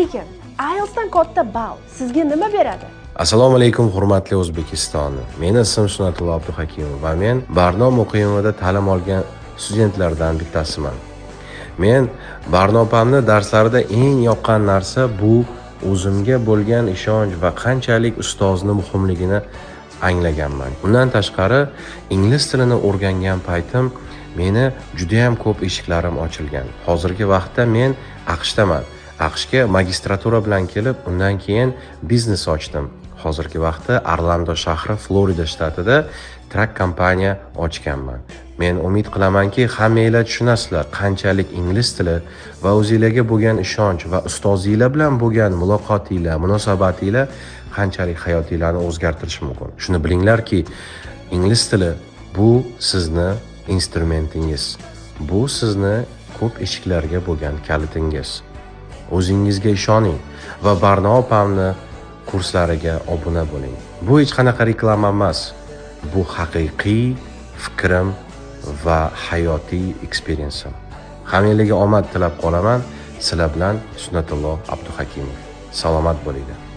Lekin IELTSdan katta ball sizga nima beradi? Assalomu alaykum hurmatli O'zbekiston. Meni ismim Sunnatullo Abduhakimov va men Barno muqimida ta'lim olgan studentlardan bittasiman. Men Barnopamni darslarida eng yoqqan narsa bu o'zimga bo'lgan ishonch va qanchalik ustozni muhimligini anglaganman. Undan tashqari, ingliz tilini o'rgangan paytim meni juda ham ko'p eshiklarim ochilgan. Hozirgi vaqtda men AQShdaman. AQShga magistratura bilan kelib, undan keyin biznes ochdim. Hozirgi vaqtda Orlando shahri, Florida shtatida truck kompaniya ochganman. Men umid qilamanki, hammanglar tushunasizlar qanchalik ingliz tili va o'zingizlarga bo'lgan ishonch va ustozinglar bilan bo'lgan muloqotinglar, munosabatinglar qanchalik hayotinglarni o'zgartirishi mumkin. Shuni bilinglarki, ingliz tili bu sizni instrumentingiz. Bu sizni ko'p eshiklarga bo'lgan kalitingiz. O'zingizga ishoning va Barnopamni kurslariga obuna bo'ling. Bu hech qanaqa reklama emas. Bu haqiqiy fikrim va hayotiy eksperiyensim. Hammanglarga omad tilab qolaman. Sizlar bilan Sunnatullo Abduhakimov. Salomat bo'linglar.